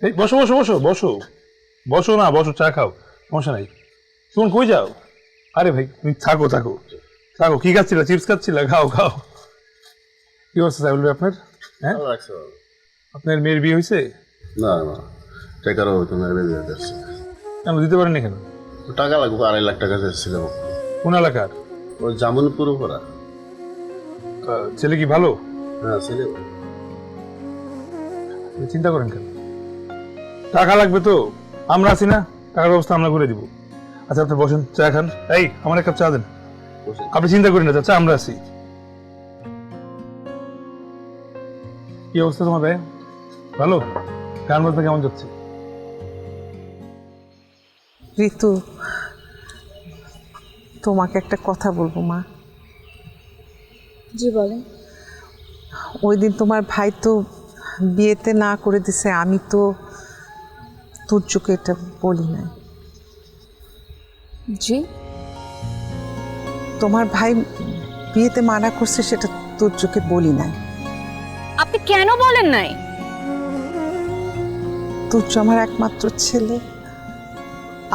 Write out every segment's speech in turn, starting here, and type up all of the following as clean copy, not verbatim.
এই বসো বসো বসো বসো বসো না বসো, চা খাও, সমস্যা নাই। তুমি কই যাও? আরে ভাই তুমি থাকো থাকো থাকো। কি খাচ্ছিল? চিপস খাচ্ছিল? খাও খাও। কি অবস্থা সাইবুল ভাই আপনার? হ্যাঁ, আপনার মেয়ের বিয়ে হয়েছে? না না, টাকারও হইতো না, বেরিয়ে যাচ্ছে। কেন দিতে পারেননি কেন? টাকা লাগবে, 2.5 লাখ টাকা চাইছিল। কোন এলাকার? ওই জামুনপুর পড়া। ছেলে কি ভালো? হ্যাঁ ছেলে। চিন্তা করেন কেন? টাকা লাগবে তো, আমরা আছি না, টাকার ব্যবস্থা আমরা করে দিব। আচ্ছা আপনি বসেন, চা খান। এই আমার এক কাপ চা দেন। আপনি চিন্তা করেন না, চা আমরা আছি। কি অবস্থা তোমার ভাই? ভালো? গান বাজনা কেমন যাচ্ছে? ঋতু, তোমাকে একটা কথা বলবো মা। জি বলেন। ওই দিন তোমার ভাই তো বিয়েতে না করে দিছে, আমি তো তোর চোখে এটা বলি নাই। জি? তোমার ভাই বিয়েতে মানা করছে, সেটা তোর চোখে বলি নাই। আপনি কেন বলেন নাই? তোর যে আমার একমাত্র ছেলে,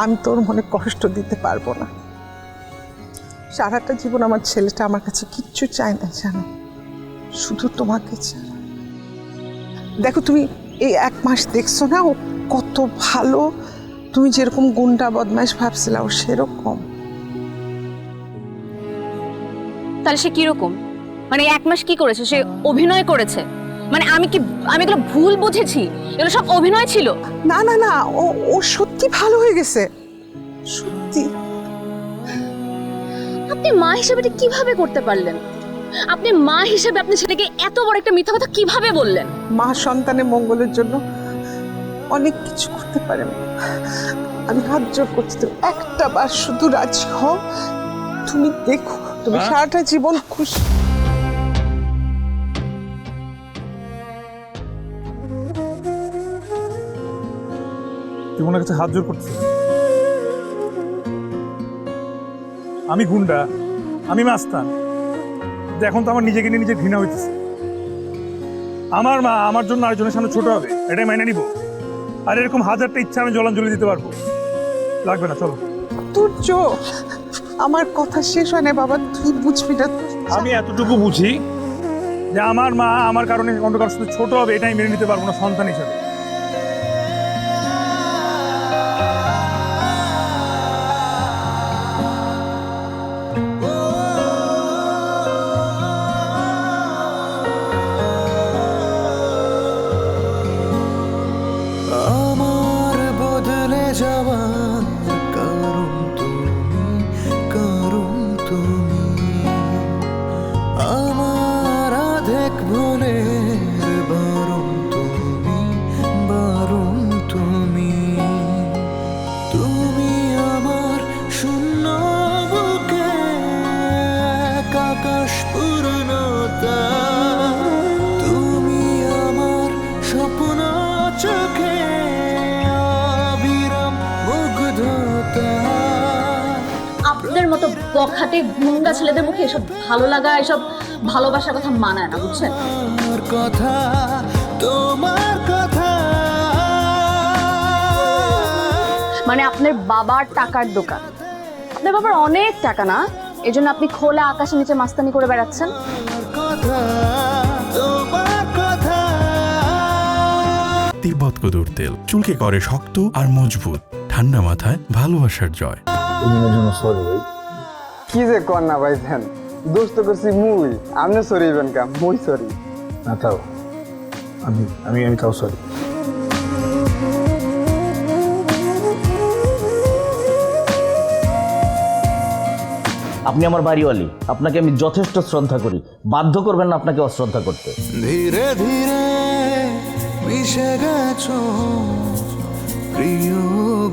আমি তোর মনে কষ্ট দিতে পারবো না। সারাটা জীবন আমার ছেলেটা আমার কাছে কিচ্ছু চায় না জানো, শুধু তোমাকে চায়। দেখো তুমি এই 1 মাস দেখছো না, ও কত ভালো। তুমি যেরকম গুন্ডা বদমাইশ ভাবছিলাম, সেরকম। তাহলে সে কিরকম? মানে 1 মাস কি করেছে? সে অভিনয় করেছে? মানে আমি এগুলো ভুল বুঝেছি? এগুলো সব অভিনয় ছিল? না না না, ও সত্যি ভালো হয়ে গেছে, সত্যি। আপনি মা হিসেবে এটা কিভাবে করতে পারলেন? আপনি মা হিসেবে আপনি ছেলেকে এত বড় একটা মিথ্যা কথা কিভাবে বললেন? মা সন্তানের মঙ্গলের জন্য অনেক কিছু করতে পারে। আমি হাত জোর করছি, তুমি একটা বার শুধু রাজি হও। তুমি দেখো, তুমি সারাটা জীবন খুশি। তুই ওনার কাছে হাত জোর করছিস? আমি গুন্ডা, আমি মাস্তান, এখন তো আমার নিজেকে নিয়ে নিজে ঘৃণা হইতেছে। আমার মা আমার জন্য আরেকজনের সামনে ছোট হবে, এটাই মাইনে নিব? আর এরকম 1000টা ইচ্ছা আমি জলাঞ্জলি দিতে পারবো? লাগবে না, চলো। তুর্য, আমার কথা শেষ হয় না বাবা, তুই বুঝবি না। আমি এতটুকু বুঝি যে আমার মা আমার কারণে অন্য কারোর সাথে ছোট হবে, এটাই মেনে নিতে পারবো না সন্তান হিসেবে। আমার বদলে যাওয়ার কারণ তুমি, আমার আধেক ভুলের বারণ তুমি, তুমি আমার শূন্য বুকে আকাশ পূর্ণতা, তুমি আমার স্বপ্ন চোখে অবিরাম মুগ্ধতা। আপনাদের মতো বখাটে গুন্ডা ছেলেদের মুখে এসব ভালো লাগা, এসব ভালোবাসার কথা মানায় না, বুঝছেন? তোমার কথা মানে আপনার বাবার টাকার দোকান, আপনার বাবার অনেক টাকা না, এজন্য আপনি খোলা আকাশের নিচে মাস্তানি করে বেড়াচ্ছেন। তিব্বত কদুর তেল চুলকে করে শক্ত আর মজবুত, ঠান্ডা মাথায় ভালোবাসার জয়। কি যে কর না ভাই ফ্যান, দোষ তো করছি মুই, আপনি সরি ইবেন কা, মুই সরি না তাও আমি আমি আমি তাও সরি। আপনি আমার বাড়িওয়ালি, আপনাকে আমি যথেষ্ট শ্রদ্ধা করি, বাধ্য করবেন না আপনাকে অশ্রদ্ধা করতে। ধীরে ধীরে মিশে গেছো প্রিয়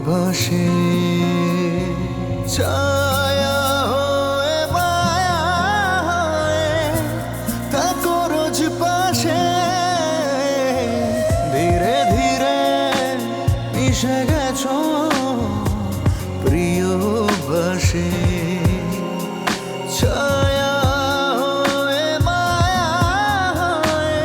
ভাষে, ছায়া হয়ে মায়া হয়ে থাকো রোজ পাশে, ধীরে ধীরে মিশে গেছো প্রিয় ভাষে, ছায়া হয়ে মায়া হয়ে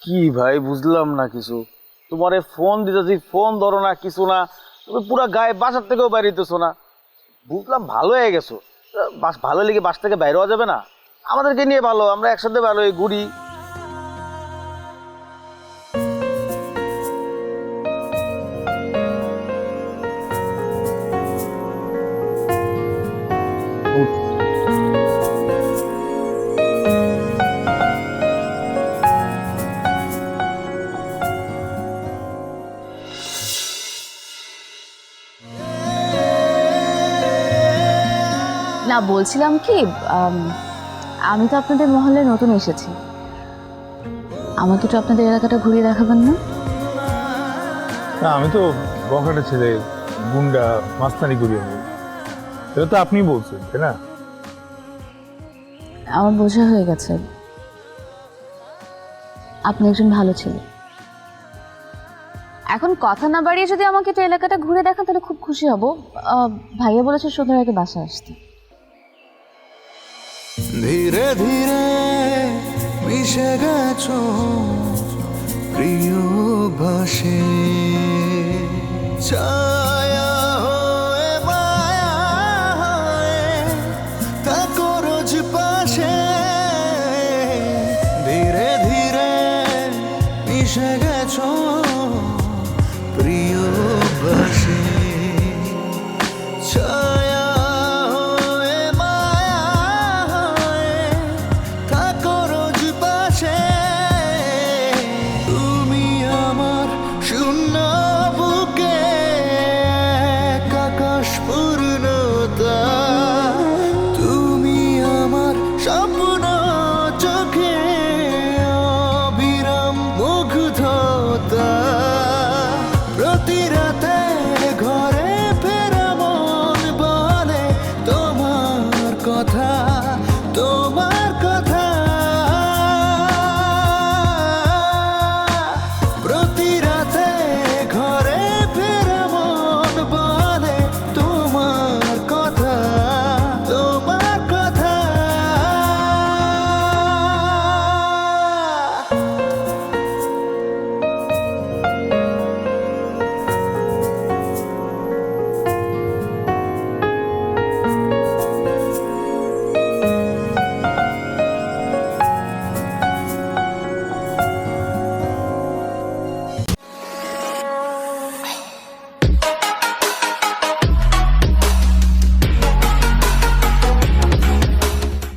কি ভাই বুঝলাম না কিছু, তোমারে ফোন দিতেছি ফোন ধরো না, কিছু না, তুমি পুরো গায়ে বাসার থেকেও বাইরে দিতেছো না। বুঝলাম ভালো হয়ে গেছো, বাস ভালো লেগে বাস থেকে বাইরে হওয়া যাবে না? আমাদেরকে নিয়ে ভালো, আমরা একসাথে ভালো ঘুরি। না বলছিলাম কি, আমি তো আপনাদের মহল্লায় নতুন এসেছি, আমাকে তো আপনাদের এলাকাটা ঘুরিয়ে দেখাবেন না? না আমি তো বখাটে ছেলে, গুন্ডা মাস্তানি করি আমি, এটা তো আপনি বলছেন তাই না? আমার বোঝা হয়ে গেছে আপনি একজন ভালো ছেলে। এখন কথা না বাড়িয়ে যদি আমাকে তো এলাকাটা ঘুরে দেখান তাহলে খুব খুশি হব। ভাইয়া বলেছে সন্ধ্যার আগে বাসায় আসতে। ধীরে ধীরে মিশে গেছো প্রিয় বাসে, ছায়া হয়ে মায়া হয়ে থাকো রোজ পাশে। ধীরে ধীরে মিশে গেছো প্রিয় বাসে, ছায়া হয়ে মায়া হয়ে থাকো রোজ পাশে। তুমি আমার শূন্য বুকে এক আকাশ পূর্ণতা, তুমি আমার স্বপ্ন চোখে অবিরাম মুগ্ধতা। প্রতি রাতে ঘরে ফেরা মন বলে তোমার কথা,